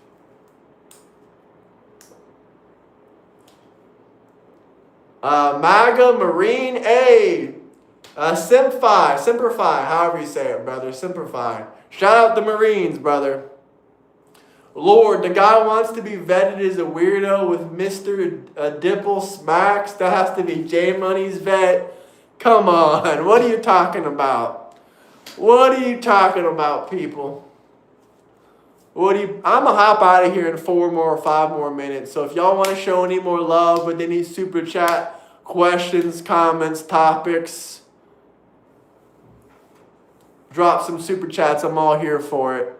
MAGA Marine A. Simplify, however you say it, brother. Simplify. Shout out the Marines, brother. Lord, the guy wants to be vetted as a weirdo with Mr. Dipple Smacks. That has to be J Money's vet. Come on. What are you talking about? What are you talking about, people? I'm going to hop out of here in 4 or 5 more minutes. So if y'all want to show any more love with any super chat, questions, comments, topics, drop some super chats. I'm all here for it.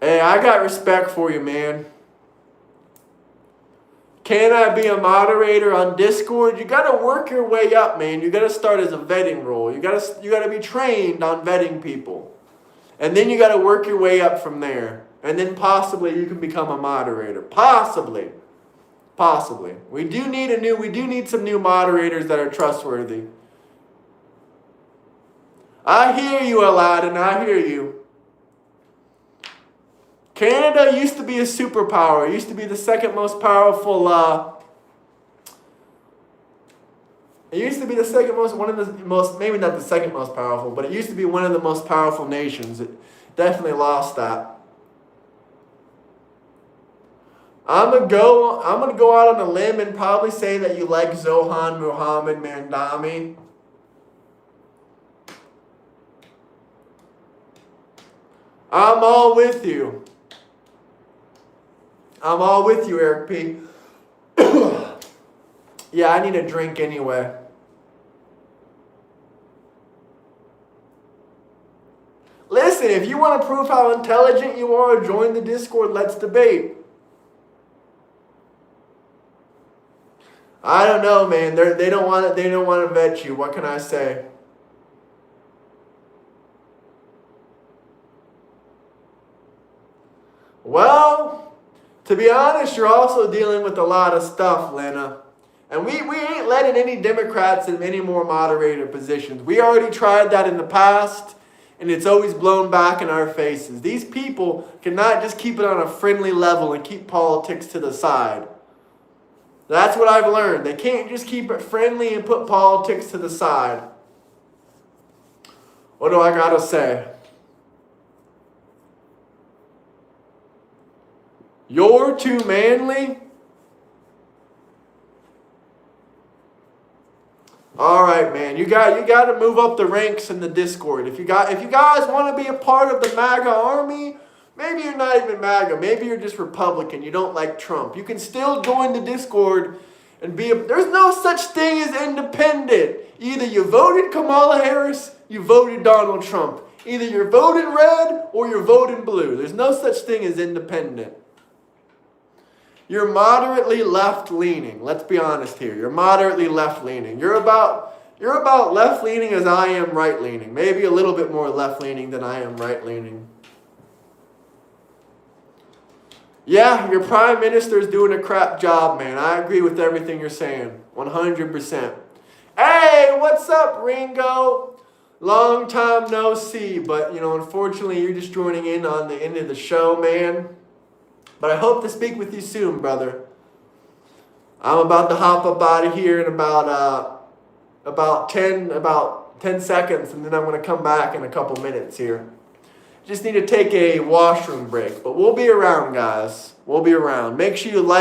Hey, I got respect for you, man. Can I be a moderator on Discord? You got to work your way up, man. You got to start as a vetting role. You got to be trained on vetting people. And then you got to work your way up from there. And then possibly you can become a moderator. Possibly. We do need some new moderators that are trustworthy. I hear you, Aladdin. I hear you. Canada used to be a superpower. It used to be the second most powerful. One of the most, maybe not the second most powerful, but it used to be one of the most powerful nations. It definitely lost that. I'm gonna go out on a limb and probably say that you like Zohan Muhammad Mandami. I'm all with you. Eric P. Yeah, I need a drink anyway. Listen, if you want to prove how intelligent you are, join the Discord. Let's debate. I don't know, man. They don't want to vet you. What can I say? Well, to be honest, you're also dealing with a lot of stuff, Lena. And we ain't letting any Democrats in any more moderator positions. We already tried that in the past, and it's always blown back in our faces. These people cannot just keep it on a friendly level and keep politics to the side. That's what I've learned. They can't just keep it friendly and put politics to the side. What do I gotta say? You're too manly? All right, man. You got to move up the ranks in the Discord. If you guys want to be a part of the MAGA army, maybe you're not even MAGA. Maybe you're just Republican. You don't like Trump. You can still join the Discord and there's no such thing as independent. Either you voted Kamala Harris, you voted Donald Trump. Either you're voting red or you're voting blue. There's no such thing as independent. You're moderately left-leaning. Let's be honest here. You're moderately left-leaning. You're about left-leaning as I am right-leaning. Maybe a little bit more left-leaning than I am right-leaning. Yeah, your prime minister is doing a crap job, man. I agree with everything you're saying. 100%. Hey, what's up, Ringo? Long time no see, but, unfortunately, you're just joining in on the end of the show, man. But I hope to speak with you soon, brother. I'm about to hop up out of here in about 10 seconds, and then I'm going to come back in a couple minutes here. Just need to take a washroom break, but we'll be around, guys. We'll be around. Make sure you like